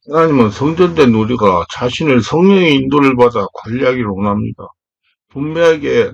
하나님은 성전된 우리가 자신을 성령의 인도를 받아 관리하기를 원합니다. 분명하게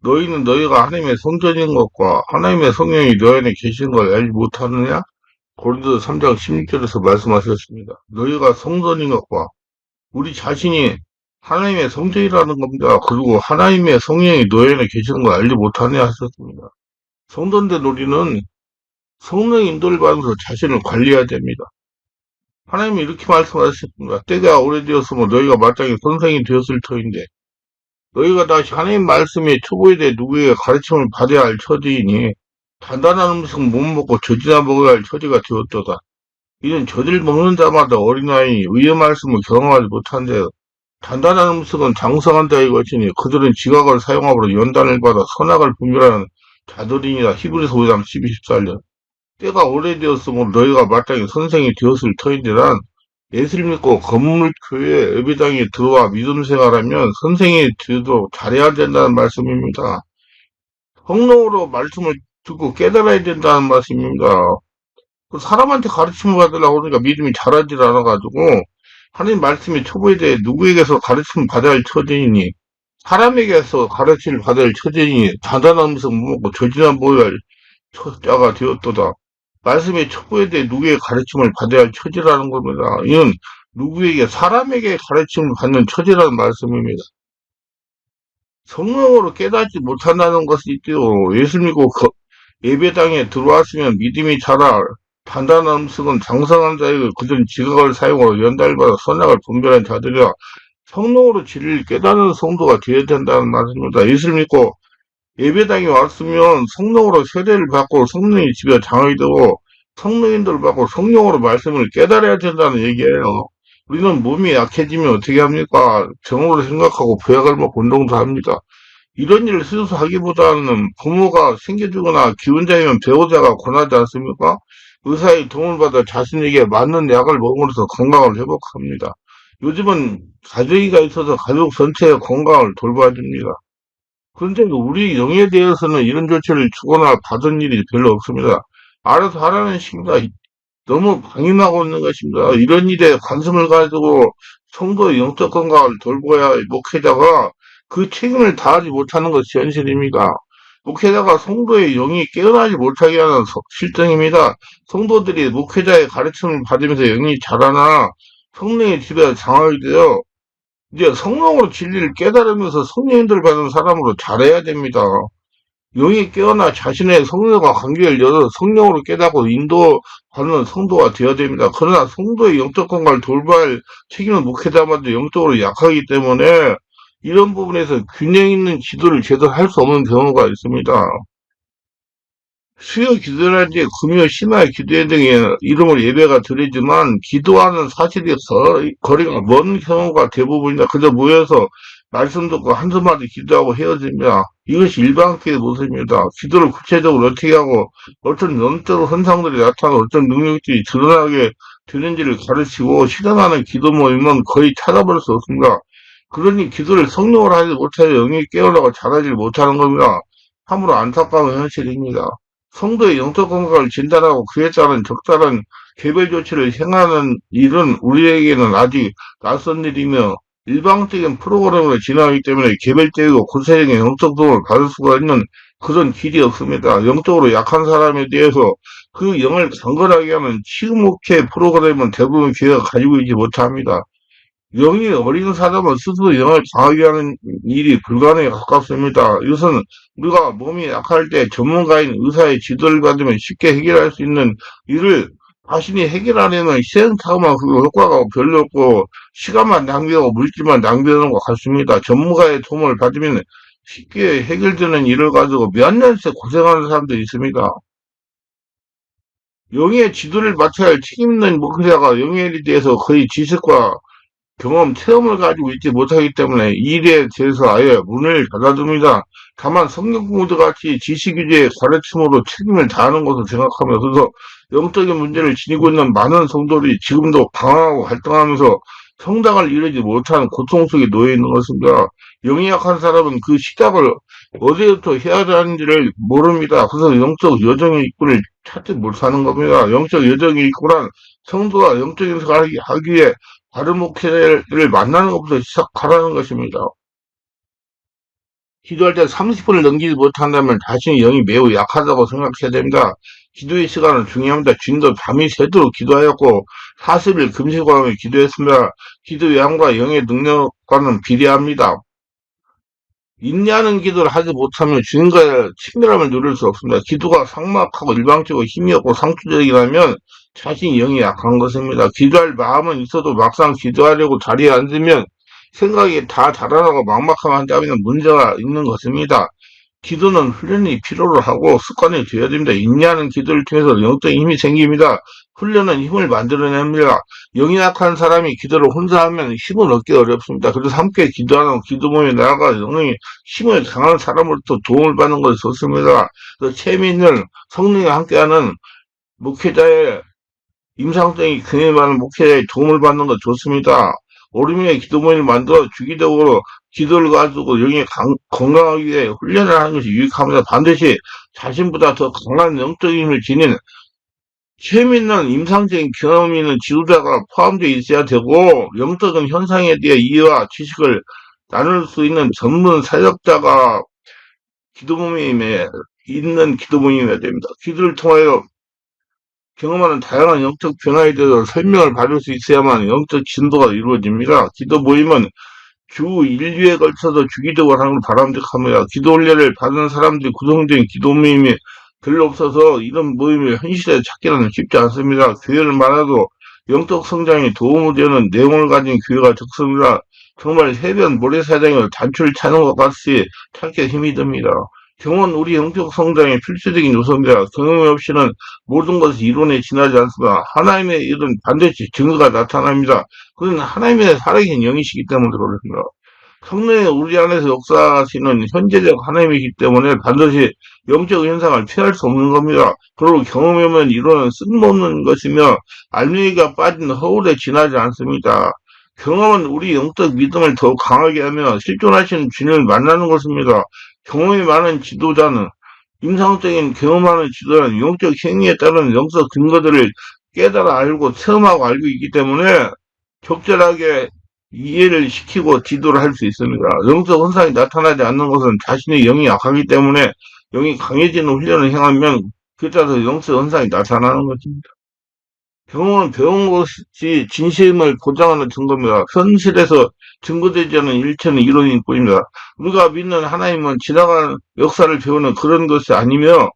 너희는 너희가 하나님의 성전인 것과 하나님의 성령이 너희 안에 계신 걸 알지 못하느냐? 고린도서 3장 16절에서 말씀하셨습니다. 너희가 성전인 것과 우리 자신이 하나님의 성전이라는 겁니다. 그리고 하나님의 성령이 너희 안에 계시는 걸 알지 못하느냐 하셨습니다. 성전된 우리는 성령의 인도를 받으면서 자신을 관리해야 됩니다. 하나님이 이렇게 말씀하셨습니다. 때가 오래되었으면 너희가 마땅히 선생이 되었을 터인데 너희가 다시 하나님 말씀의 초보에 대해 누구에게 가르침을 받아야 할 처지이니 단단한 음식은 못 먹고 젖이나 먹어야 할 처지가 되었도다. 이는 젖을 먹는 자마다 어린아이니 의의 말씀을 경험하지 못한데 단단한 음식은 장성한 자의 것이니 그들은 지각을 사용함으로 연단을 받아 선악을 분별하는 자들이니라. 히브리서 5장 12, 14절. 때가 오래되었으므로 너희가 마땅히 선생이 되었을 터인데란 예수를 믿고 건물교회 예배당에 들어와 믿음 생활하면 선생이 되도록 잘해야 된다는 말씀입니다. 성령으로 말씀을 듣고 깨달아야 된다는 말씀입니다. 그 사람한테 가르침을 받으려고 그러니까 믿음이 자라질 않아가지고 하나님 말씀의 초보에 대해 누구에게서 가르침을 받아야 할 처지이니 사람에게서 가르침을 받아야 할 처지이니 단단한 음식 못 먹고 저지나 보여야 할 자가 되었도다. 말씀의 촉구에 대해 누구에게 가르침을 받아야 할 처지라는 겁니다. 이는 누구에게 사람에게 가르침을 받는 처지라는 말씀입니다. 성령으로 깨닫지 못한다는 것이 있대요. 예수 믿고 예배당에 들어왔으면 믿음이 자라 단단한 음식은 장성한 자에게 그들은 지각을 사용하고 연달받아 선악을 분별한 자들이라. 성령으로 진리를 깨닫는 성도가 되어야 된다는 말씀입니다. 예수를 믿고 예배당에 왔으면 성령으로 세례를 받고 성령의 집에 장이 되고 성령인도를 받고 성령으로 말씀을 깨달아야 된다는 얘기예요. 우리는 몸이 약해지면 어떻게 합니까? 병으로 생각하고 부약을 먹고 운동도 합니다. 이런 일을 스스로 하기보다는 부모가 챙겨주거나 기혼자이면 배우자가 권하지 않습니까? 의사의 도움을 받아 자신에게 맞는 약을 먹으면서 건강을 회복합니다. 요즘은 가족이가 있어서 가족 전체의 건강을 돌봐야 됩니다. 그런데 우리 영에 대해서는 이런 조치를 주거나 받은 일이 별로 없습니다. 알아서 하라는 식입니다. 너무 방임하고 있는 것입니다. 이런 일에 관심을 가지고 성도의 영적 건강을 돌봐야 할 목회자가 그 책임을 다하지 못하는 것이 현실입니다. 목회자가 성도의 영이 깨어나지 못하게 하는 실정입니다. 성도들이 목회자의 가르침을 받으면서 영이 자라나 성령의 지배에 장악이 되어 이제 성령으로 진리를 깨달으면서 성령인들 받은 사람으로 잘해야 됩니다. 영이 깨어나 자신의 성령과 관계를 열어 성령으로 깨닫고 인도하는 성도가 되어야 됩니다. 그러나 성도의 영적 건강을 돌볼 책임은 목회자마다 영적으로 약하기 때문에 이런 부분에서 균형 있는 기도를 제대로 할 수 없는 경우가 있습니다. 수요 기도라든지 금요 심야 기도회 등의 이름을 예배가 드리지만 기도하는 사실이 거리가 먼 경우가 대부분이다. 그저 모여서 말씀 듣고 한두 마디 기도하고 헤어집니다. 이것이 일반교회의 모습입니다. 기도를 구체적으로 어떻게 하고 어떤 영적 현상들이 나타나고 어떤 능력들이 드러나게 되는지를 가르치고 실현하는 기도 모임은 거의 찾아볼 수 없습니다. 그러니 기도를 성령으로 하지 못하여 영이 깨어나고 잘하지 못하는 겁니다. 참으로 안타까운 현실입니다. 성도의 영적 건강을 진단하고 그에 따른 적절한 개별 조치를 행하는 일은 우리에게는 아직 낯선 일이며 일방적인 프로그램으로 진행하기 때문에 개별적이고 구체적인 영적 도움을 받을 수가 있는 그런 길이 없습니다. 영적으로 약한 사람에 대해서 그 영을 강건하게 하는 치유목회 프로그램은 대부분 교회가 가지고 있지 못합니다. 영이 어린 사람은 스스로 영을 강하게 하는 일이 불가능에 가깝습니다. 이것은 우리가 몸이 약할 때 전문가인 의사의 지도를 받으면 쉽게 해결할 수 있는 일을 자신이 해결하려면 시행착오만 그 효과가 별로 없고 시간만 낭비하고 물질만 낭비하는 것 같습니다. 전문가의 도움을 받으면 쉽게 해결되는 일을 가지고 몇 년째 고생하는 사람들이 있습니다. 영의 지도를 맡아야 할 책임 있는 목회자가 영의 일에 대해서 거의 지식과 경험, 체험을 가지고 있지 못하기 때문에 이 일에 대해서 아예 문을 닫아둡니다. 다만 성경 공부도 같이 지식 위주의 가르침으로 책임을 다하는 것으로 생각하면서 그래서 영적인 문제를 지니고 있는 많은 성도들이 지금도 방황하고 갈등하면서 성당을 이루지 못하는 고통 속에 놓여 있는 것입니다. 영이 약한 사람은 그 시작을 어디부터 해야 하는지를 모릅니다. 그래서 영적 여정의 입구를 찾지 못하는 겁니다. 영적 여정의 입구란 성도가 영적 인식을 하기 위해 바른 목회를 만나는 것부터 시작하라는 것입니다. 기도할 때 30분을 넘기지 못한다면 자신의 영이 매우 약하다고 생각해야 됩니다. 기도의 시간은 중요합니다. 주님도 밤이 새도록 기도하였고 40일 금식을 하며 기도했습니다. 기도 양과 영의 능력과는 비례합니다. 인내하는 기도를 하지 못하면 주님과의 친밀함을 누릴 수 없습니다. 기도가 삭막하고 일방적이고 힘이 없고 상투적이라면 자신이 영이 약한 것입니다. 기도할 마음은 있어도 막상 기도하려고 자리에 앉으면 생각이 다 달아나고 막막하면 한다면 문제가 있는 것입니다. 기도는 훈련이 필요로 하고 습관이 되어야 됩니다. 인내하는 기도를 통해서 영적인 힘이 생깁니다. 훈련은 힘을 만들어냅니다. 영이 약한 사람이 기도를 혼자 하면 힘을 얻기 어렵습니다. 그래서 함께 기도하는 기도 모임에 나아가 영이 힘을 강한 사람으로부터 도움을 받는 것이 좋습니다. 재미있는 성령과 함께하는 목회자의 임상적인 근에 많은 목회자의 도움을 받는 것 좋습니다. 오름의 기도 모임을 만들어 주기적으로 기도를 가지고 영이 건강하기 위해 훈련을 하는 것이 유익합니다. 반드시 자신보다 더 강한 영적인 힘을 지닌 재미있는 임상적인 경험이 있는 지도자가 포함되어 있어야 되고 영적인 현상에 대해 이해와 지식을 나눌 수 있는 전문 사역자가 기도 모임에 있는 기도 모임이어야 됩니다. 기도를 통하여 경험하는 다양한 영적 변화에 대해서 설명을 받을 수 있어야만 영적 진도가 이루어집니다. 기도 모임은 주 1주에 걸쳐서 주기적으로 하는 걸 바람직합니다. 기도 훈련을 받은 사람들이 구성된 기도 모임이 별로 없어서 이런 모임을 현실에 찾기는 쉽지 않습니다. 교회를 많아도 영적 성장에 도움이 되는 내용을 가진 교회가 적습니다. 정말 해변 모래사장을 단추를 찾는 것 같이 찾기 힘이 듭니다. 경험은 우리 영적 성장의 필수적인 요소입니다. 경험 없이는 모든 것이 이론에 지나지 않습니다. 하나님의 일은 반드시 증거가 나타납니다. 그는 하나님의 살아계신 영이시기 때문에 그렇습니다. 성령이 우리 안에서 역사하시는 현재적 하나님이기 때문에 반드시 영적 현상을 피할 수 없는 겁니다. 그리고 경험이 오면 이론은 쓸모없는 것이며 알맹이가 빠진 허울에 지나지 않습니다. 경험은 우리 영적 믿음을 더욱 강하게 하며 실존하시는 주님을 만나는 것입니다. 경험이 많은 지도자는 임상적인 경험하는 지도자는 영적 행위에 따른 영적 근거들을 깨달아 알고 체험하고 알고 있기 때문에 적절하게 이해를 시키고 지도를 할 수 있습니다. 영적 현상이 나타나지 않는 것은 자신의 영이 약하기 때문에 영이 강해지는 훈련을 행하면 그에 따라서 영적 현상이 나타나는 것입니다. 경험은 배운 것이 진실임을 보장하는 증거입니다. 현실에서 증거되지 않은 일체는 이론일 뿐입니다. 우리가 믿는 하나님은 지나간 역사를 배우는 그런 것이 아니며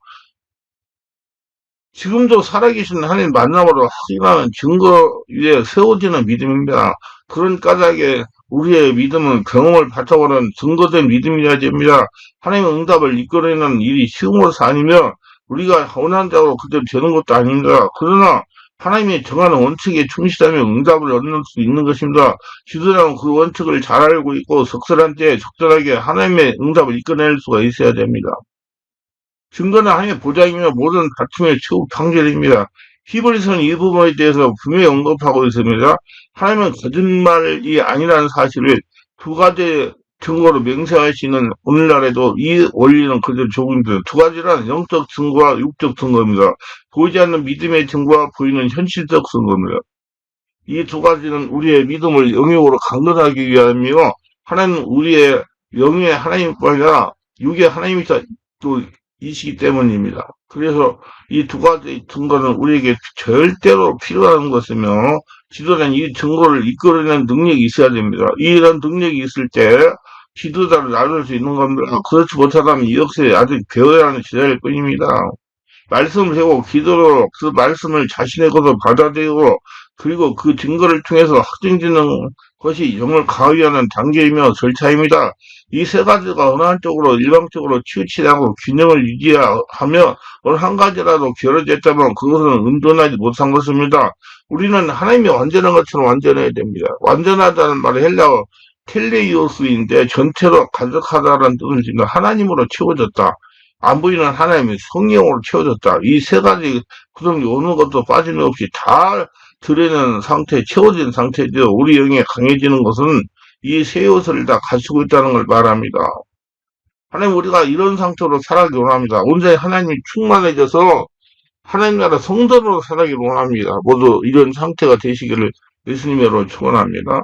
지금도 살아계신 하나님 만남으로 확인하는 증거 위에 세워지는 믿음입니다. 그런 까닭에 우리의 믿음은 경험을 바탕으로 증거된 믿음이어야 됩니다. 하나님의 응답을 이끌어내는 일이 쉬운 것이 아니며 우리가 원하는 대로 그대로 되는 것도 아닙니다. 그러나 하나님이 정하는 원칙에 충실하면 응답을 얻는 수 있는 것입니다. 지도자는 그 원칙을 잘 알고 있고 적절한 때에 적절하게 하나님의 응답을 이끌어낼 수가 있어야 됩니다. 증거는 하나님의 보장이며 모든 다툼의 최후 판결입니다. 히브리서는 이 부분에 대해서 분명히 언급하고 있습니다. 하나님은 거짓말이 아니라는 사실을 두 가지 증거로 맹세하시는 오늘날에도 이 원리는 그대로 적용됩니다. 두 가지란 영적 증거와 육적 증거입니다. 보이지 않는 믿음의 증거와 보이는 현실적 증거입니다. 이 두 가지는 우리의 믿음을 영역으로 강건하기 위함이며 하나님은 우리의 영의 하나님뿐 아니라 육의 하나님이시다 또 이시기 때문입니다. 그래서 이 두 가지 증거는 우리에게 절대로 필요한 것이며 지도자는 이 증거를 이끌어내는 능력이 있어야 됩니다. 이런 능력이 있을 때 지도자를 나눌 수 있는 겁니다. 그렇지 못하다면 이 역사에 아직 배워야 하는 시대일 뿐입니다. 말씀을 배우고 기도로 그 말씀을 자신의 것으로 받아들이고 그리고 그 증거를 통해서 확증짓는 것이 영을 가위하는 단계이며 절차입니다. 이 세 가지가 어느 한쪽으로 일방적으로 치우치지 않고 균형을 유지하며 어느 한 가지라도 결여됐다면 그것은 온전하지 못한 것입니다. 우리는 하나님이 완전한 것처럼 완전해야 됩니다. 완전하다는 말은 헬라어 텔레이오스인데 전체로 가득하다라는 뜻을 지금 하나님으로 채워졌다. 안 보이는 하나님의 성령으로 채워졌다. 이 세 가지 구성이 어느 것도 빠짐없이 다 드러내는 상태, 채워진 상태죠. 우리 영이 강해지는 것은 이 세 요소를 다 갖추고 있다는 걸 말합니다. 하나님 우리가 이런 상태로 살아가기 원합니다. 온전히 하나님이 충만해져서 하나님 나라 성전으로 살아가기를 원합니다. 모두 이런 상태가 되시기를 예수님으로 축원합니다.